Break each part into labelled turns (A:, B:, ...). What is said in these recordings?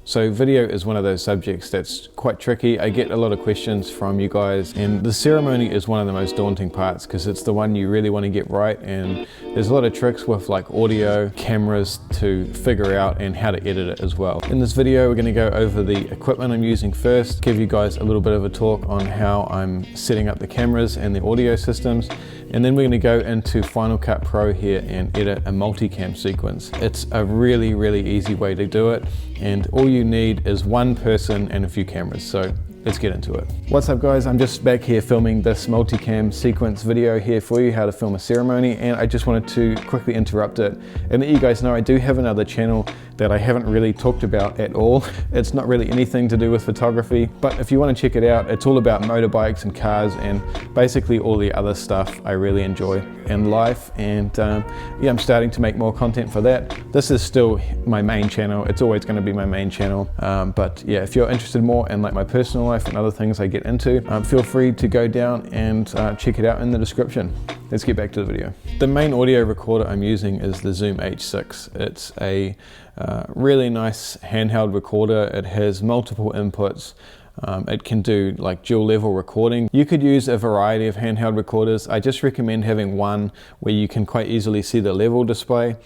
A: So video is one of those subjects that's quite tricky. I get a lot of questions from you guys, and the ceremony is one of the most daunting parts because it's the one you really want to get right, and there's a lot of tricks with like audio, cameras to figure out, and how to edit it as well. In this video we're going to go over the equipment I'm using first, give you guys a little bit of a talk on how I'm setting up the cameras and the audio systems, and then we're going to go into Final Cut Pro here and edit a multicam sequence. It's a really easy way to do it, and all you need is one person and a few cameras. So let's get into it. What's up guys, I'm just back here filming this multicam sequence video here for you, how to film a ceremony, and I just wanted to quickly interrupt it and let you guys know I do have another channel that I haven't really talked about at all. It's not really anything to do with photography, but if you want to check it out, it's all about motorbikes and cars and basically all the other stuff I really enjoy in life, and yeah, I'm starting to make more content for that. This is still my main channel, it's always going to be my main channel, but yeah, if you're interested more in like my personal life and other things I get into, feel free to go down and check it out in the description. Let's get back to the video. The main audio recorder I'm using is the Zoom H6. It's a really nice handheld recorder. It has multiple inputs. It can do like dual level recording. You could use a variety of handheld recorders. I just recommend having one where you can quite easily see the level display.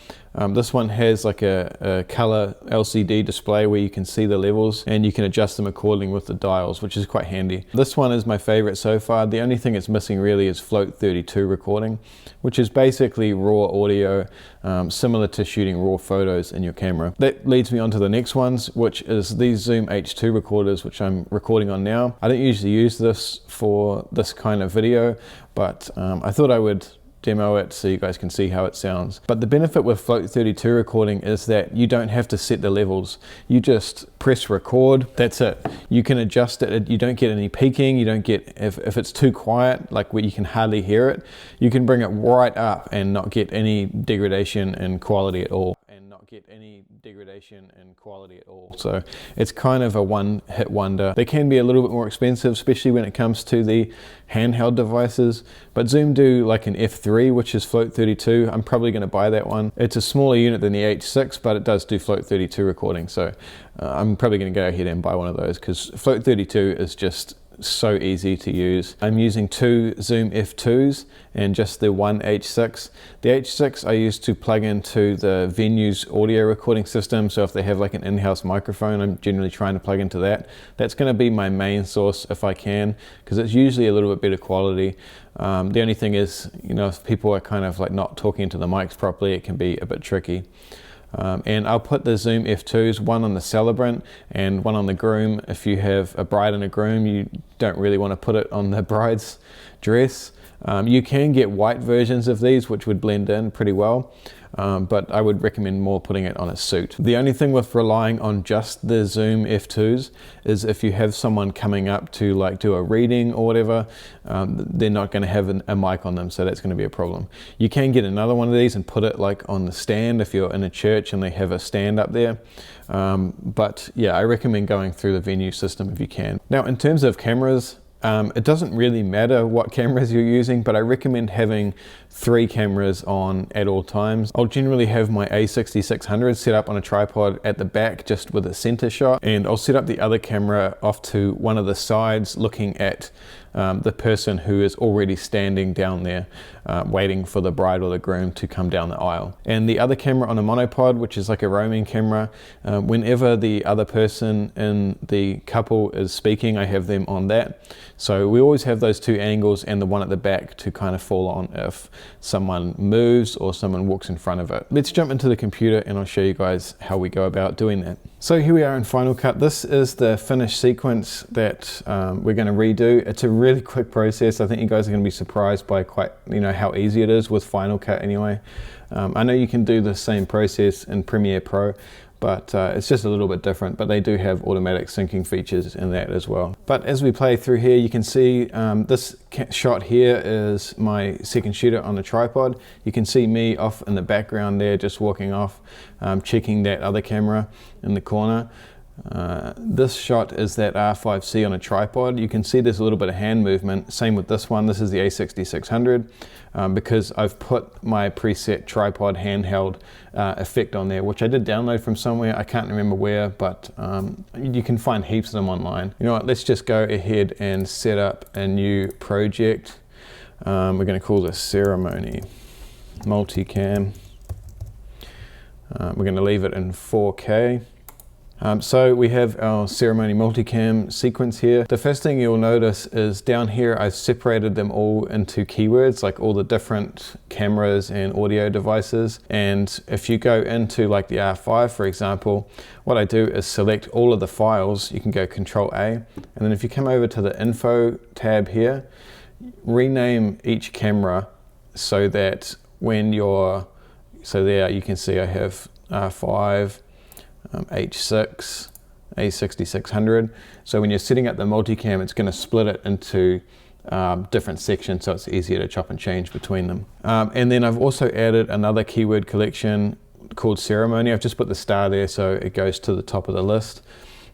A: This one has like a color LCD display where you can see the levels and you can adjust them accordingly with the dials, which is quite handy. This one is my favorite so far. The only thing it's missing really is float 32 recording, which is basically raw audio, similar to shooting raw photos in your camera. That leads me on to the next ones, which is these Zoom H2 recorders, which I'm recording on now. I don't usually use this for this kind of video, but I thought I would demo it so you guys can see how it sounds. But the benefit with float 32 recording is that you don't have to set the levels. You just press record, that's it. You can adjust it, you don't get any peaking, you don't get, if it's too quiet, like where you can hardly hear it, you can bring it right up and not get any degradation in quality at all. So it's kind of a one-hit wonder. They can be a little bit more expensive, especially when it comes to the handheld devices, but Zoom do like an F3, which is float 32. I'm probably going to buy that one. It's a smaller unit than the H6, but it does do float 32 recording, so I'm probably going to go ahead and buy one of those because float 32 is just so easy to use. I'm using two Zoom F2s and just the one H6. The H6 I use to plug into the venue's audio recording system, so if they have like an in-house microphone, I'm generally trying to plug into that. That's going to be my main source if I can, because it's usually a little bit better quality. The only thing is, you know, if people are kind of like not talking into the mics properly, it can be a bit tricky. And I'll put the Zoom F2s, one on the celebrant and one on the groom. If you have a bride and a groom, you don't really want to put it on the bride's dress. You can get white versions of these, which would blend in pretty well, but I would recommend more putting it on a suit. The only thing with relying on just the Zoom F2s is if you have someone coming up to like do a reading or whatever, they're not going to have a mic on them, so that's going to be a problem. You can get another one of these and put it like on the stand if you're in a church and they have a stand up there. But yeah, I recommend going through the venue system if you can. Now, in terms of cameras, it doesn't really matter what cameras you're using, but I recommend having 3 cameras on at all times. I'll generally have my A6600 set up on a tripod at the back just with a center shot, and I'll set up the other camera off to one of the sides looking at the person who is already standing down there waiting for the bride or the groom to come down the aisle. And the other camera on a monopod, which is like a roaming camera, whenever the other person in the couple is speaking, I have them on that. So we always have those 2 angles and the one at the back to kind of fall on if someone moves or someone walks in front of it. Let's jump into the computer and I'll show you guys how we go about doing that. So here we are in Final Cut. This is the finished sequence that we're going to redo. It's a really quick process. I think you guys are going to be surprised by how easy it is with Final Cut anyway. I know you can do the same process in Premiere Pro, but it's just a little bit different, but they do have automatic syncing features in that as well. But as we play through here, you can see this shot here is my second shooter on the tripod. You can see me off in the background there, just walking off, checking that other camera in the corner. This shot is that R5C on a tripod. You can see there's a little bit of hand movement. Same with this one. This is the A6600 because I've put my preset tripod handheld effect on there, which I did download from somewhere. I can't remember where, but you can find heaps of them online. You know what, let's just go ahead and set up a new project. We're going to call this Ceremony Multicam. We're going to leave it in 4K. So we have our Ceremony Multicam sequence here. The first thing you'll notice is down here I've separated them all into keywords, like all the different cameras and audio devices. And if you go into like the R5, for example, what I do is select all of the files. You can go Control A, and then if you come over to the Info tab here, rename each camera so that when you're, so there you can see I have R5, H6, A6600. So when you're setting up the multicam, it's going to split it into different sections, so it's easier to chop and change between them. And then I've also added another keyword collection called Ceremony. I've just put the star there so it goes to the top of the list.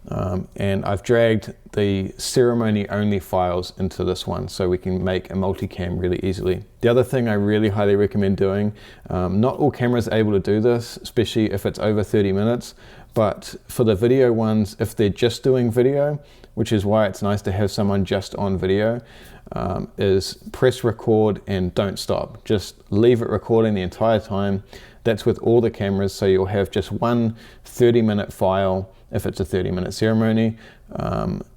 A: And I've dragged the ceremony only files into this one so we can make a multicam really easily. The other thing I really highly recommend doing, not all cameras are able to do this, especially if it's over 30 minutes, but for the video ones, if they're just doing video, which is why it's nice to have someone just on video, is press record and don't stop. Just leave it recording the entire time. That's with all the cameras, so you'll have just one 30-minute file if it's a 30-minute ceremony,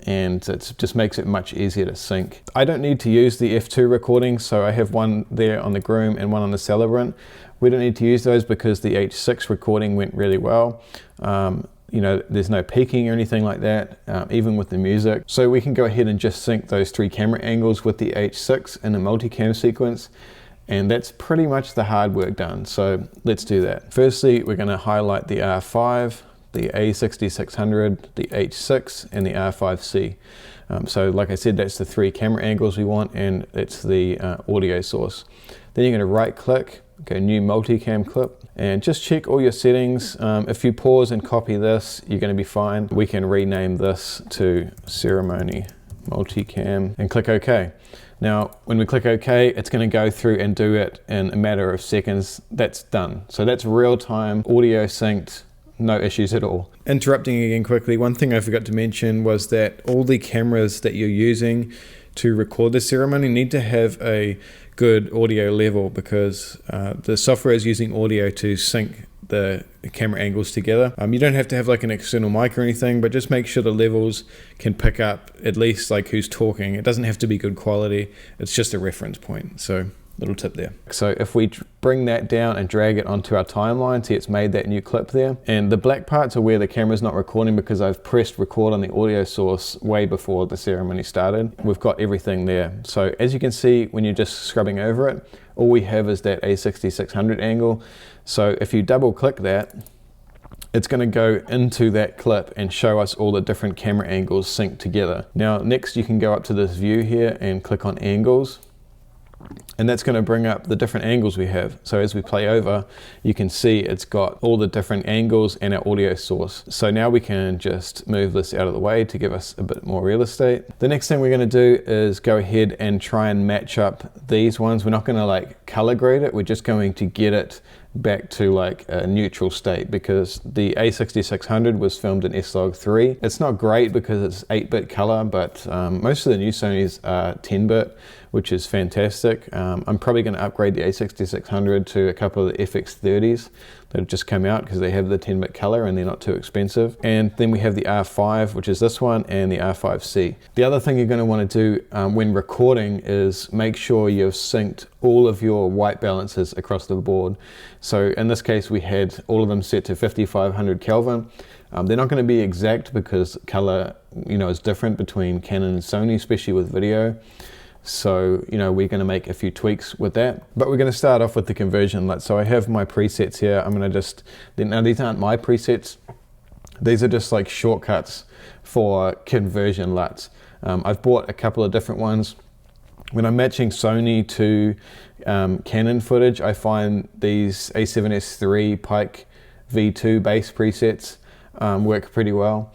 A: and it just makes it much easier to sync. I don't need to use the F2 recording, so I have one there on the groom and one on the celebrant. We don't need to use those because the H6 recording went really well. You know, there's no peaking or anything like that, even with the music. So we can go ahead and just sync those 3 camera angles with the H6 in a multicam sequence. And that's pretty much the hard work done. So let's do that. Firstly, we're going to highlight the R5, the A6600, the H6, and the R5C. So like I said, that's the 3 camera angles we want, and it's the audio source. Then you're going to right click, go new multicam clip, and just check all your settings. If you pause and copy this, you're going to be fine. We can rename this to Ceremony Multicam and click OK. Now, when we click OK, it's going to go through and do it in a matter of seconds. That's done. So that's real-time, audio synced, no issues at all. Interrupting again quickly, one thing I forgot to mention was that all the cameras that you're using to record the ceremony need to have a good audio level, because the software is using audio to sync the camera angles together. You don't have to have like an external mic or anything, but just make sure the levels can pick up at least like who's talking. It doesn't have to be good quality, it's just a reference point. So little tip there. So if we bring that down and drag it onto our timeline, see it's made that new clip there. And the black parts are where the camera's not recording because I've pressed record on the audio source way before the ceremony started. We've got everything there. So as you can see, when you're just scrubbing over it, all we have is that A6600 angle. So if you double click that, it's going to go into that clip and show us all the different camera angles synced together. Now next you can go up to this view here and click on angles. And that's going to bring up the different angles we have. So as we play over, you can see it's got all the different angles and our audio source. So now we can just move this out of the way to give us a bit more real estate. The next thing we're going to do is go ahead and try and match up these ones. We're not going to like color grade it. We're just going to get it back to like a neutral state, because the A6600 was filmed in S-Log 3. It's not great because it's 8-bit color, but most of the new Sonys are 10-bit, which is fantastic. I'm probably going to upgrade the A6600 to a couple of the FX30s that have just come out because they have the 10-bit color and they're not too expensive. And then we have the R5, which is this one, and the R5C. The other thing you're going to want to do when recording is make sure you've synced all of your white balances across the board. So in this case, we had all of them set to 5500 Kelvin. They're not going to be exact because color, you know, is different between Canon and Sony, especially with video. So, you know, we're going to make a few tweaks with that. But we're going to start off with the conversion LUT. So I have my presets here. I'm going to just, now these aren't my presets. These are just like shortcuts for conversion LUTs. I've bought a couple of different ones. When I'm matching Sony to Canon footage, I find these A7S III Pike V2 base presets work pretty well.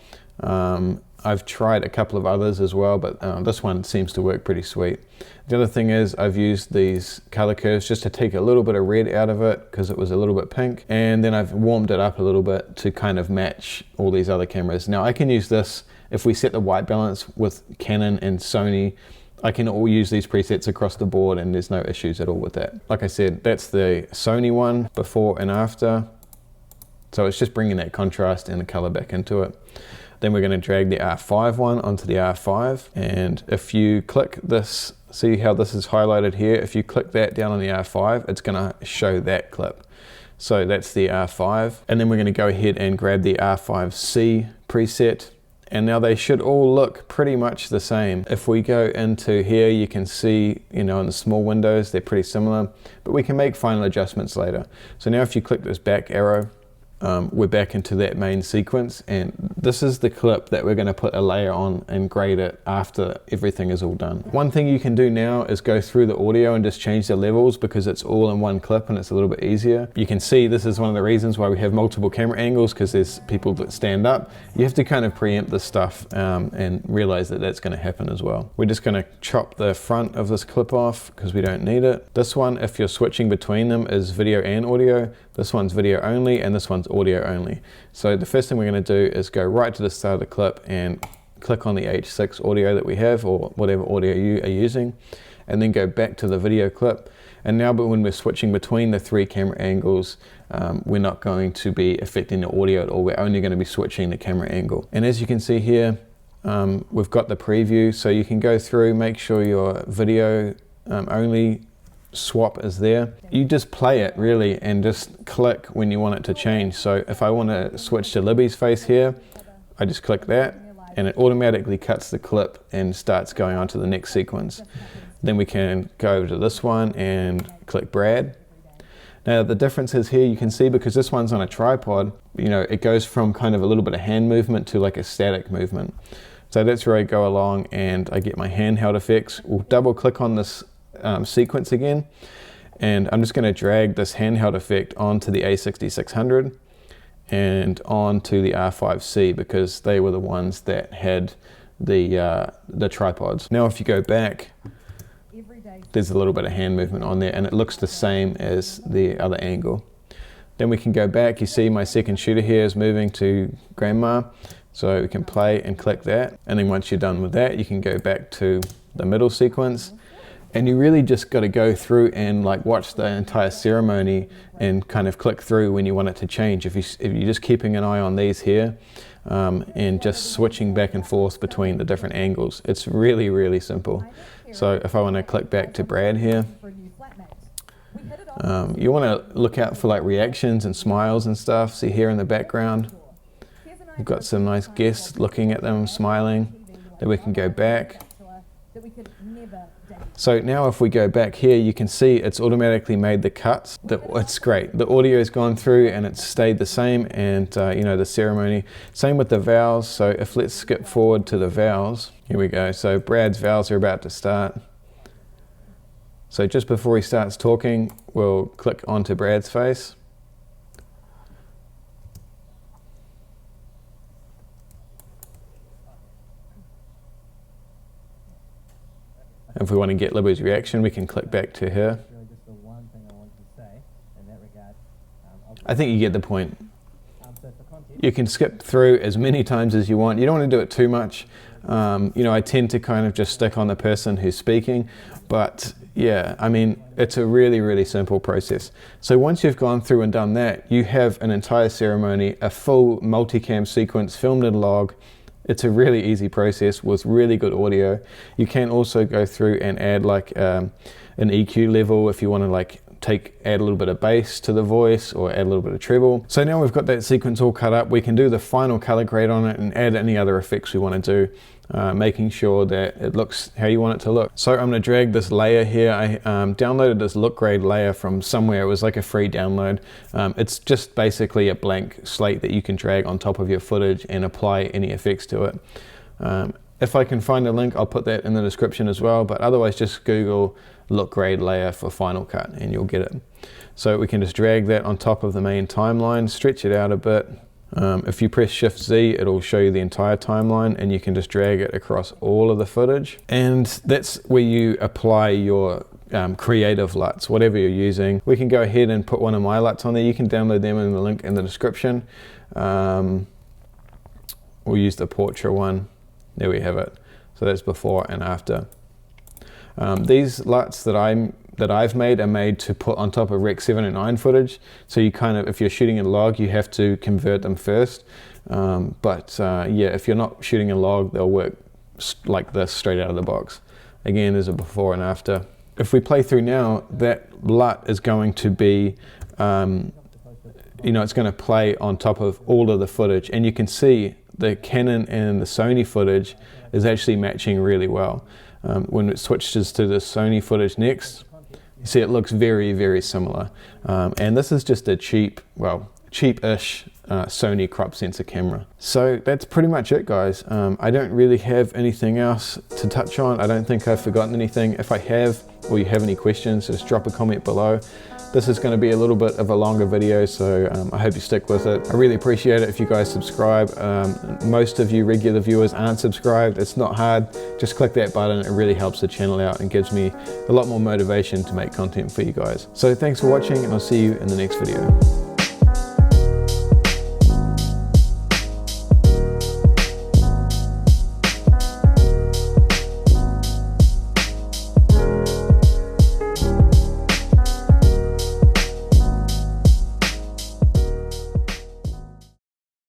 A: I've tried a couple of others as well, but this one seems to work pretty sweet. The other thing is I've used these color curves just to take a little bit of red out of it because it was a little bit pink, and then I've warmed it up a little bit to kind of match all these other cameras. Now I can use this if we set the white balance with Canon and Sony. I can all use these presets across the board and there's no issues at all with that. Like I said, that's the Sony one, before and after. So it's just bringing that contrast and the color back into it. Then we're going to drag the R5 one onto the R5, and if you click this, see how this is highlighted here, if you click that down on the R5, it's going to show that clip. So that's the R5, and then we're going to go ahead and grab the R5C preset, and now they should all look pretty much the same. If we go into here, you can see, you know, in the small windows, they're pretty similar, but we can make final adjustments later. So now if you click this back arrow, we're back into that main sequence, and this is the clip that we're going to put a layer on and grade it after everything is all done. One thing you can do now is go through the audio and just change the levels because it's all in one clip and it's a little bit easier. You can see this is one of the reasons why we have multiple camera angles, because there's people that stand up. You have to kind of preempt this stuff and realize that that's going to happen as well. We're just going to chop the front of this clip off because we don't need it. This one, if you're switching between them, is video and audio. This one's video only and this one's audio only. So the first thing we're going to do is go right to the start of the clip and click on the H6 audio that we have, or whatever audio you are using, and then go back to the video clip. And now, but when we're switching between the three camera angles, we're not going to be affecting the audio at all. We're only going to be switching the camera angle. And as you can see here, we've got the preview, so you can go through, make sure your video only swap is there. You just play it really and just click when you want it to change. So if I want to switch to Libby's face here, I just click that and it automatically cuts the clip and starts going on to the next sequence. Then we can go to this one and click Brad. Now the difference is here, you can see, because this one's on a tripod, you know, it goes from kind of a little bit of hand movement to like a static movement. So that's where I go along and I get my handheld effects. We'll double click on this sequence again, and I'm just going to drag this handheld effect onto the A6600 and onto the R5C because they were the ones that had the tripods. Now if you go back, there's a little bit of hand movement on there and it looks the same as the other angle. Then we can go back, you see my second shooter here is moving to grandma, so we can play and click that, and then once you're done with that you can go back to the middle sequence. And you really just got to go through and like watch the entire ceremony and kind of click through when you want it to change. If you're just keeping an eye on these here and just switching back and forth between the different angles, it's really, really simple. So if I want to click back to Brad here, you want to look out for like reactions and smiles and stuff. See here in the background, we've got some nice guests looking at them smiling. Then we can go back. So now if we go back here, you can see it's automatically made the cuts. It's great. The audio has gone through and it's stayed the same, and you know, the ceremony. Same with the vows. So if let's skip forward to the vows. Here we go. So Brad's vows are about to start. So just before he starts talking, we'll click onto Brad's face. If we want to get Libby's reaction, we can click back to her. I think you get the point. You can skip through as many times as you want. You don't want to do it too much. You know, I tend to kind of just stick on the person who's speaking, but yeah, I mean, it's a really, really simple process. So once you've gone through and done that, you have an entire ceremony, a full multicam sequence filmed in log. It's a really easy process with really good audio. You can also go through and add like an EQ level if you want to like add a little bit of bass to the voice or add a little bit of treble. So now we've got that sequence all cut up, we can do the final color grade on it and add any other effects we want to do, making sure that it looks how you want it to look. So I'm going to drag this layer here. I downloaded this look grade layer from somewhere. It was like a free download. It's just basically a blank slate that you can drag on top of your footage and apply any effects to it. If I can find a link, I'll put that in the description as well, but otherwise just Google look grade layer for Final Cut and you'll get it. So we can just drag that on top of the main timeline, stretch it out a bit, If you press Shift Z, it'll show you the entire timeline, and you can just drag it across all of the footage. And that's where you apply your creative LUTs, whatever you're using. We can go ahead and put one of my LUTs on there. You can download them in the link in the description. We'll use the portrait one. There we have it. So that's before and after. These LUTs that I've made are made to put on top of Rec 709 footage. So you kind of, if you're shooting in log, you have to convert them first. Yeah, if you're not shooting in log, they'll work like this straight out of the box. Again, there's a before and after. If we play through now, that LUT is going to be, you know, it's going to play on top of all of the footage, and you can see the Canon and the Sony footage is actually matching really well. When it switches to the Sony footage next, you see it looks very, very similar. And this is just a cheap, well, cheap-ish Sony crop sensor camera. So that's pretty much it, guys. I don't really have anything else to touch on. I don't think I've forgotten anything. If I have, or you have any questions, just drop a comment below. This is going to be a little bit of a longer video, so I hope you stick with it. I really appreciate it if you guys subscribe. Most of you regular viewers aren't subscribed. It's not hard. Just click that button. It really helps the channel out and gives me a lot more motivation to make content for you guys. So thanks for watching, and I'll see you in the next video.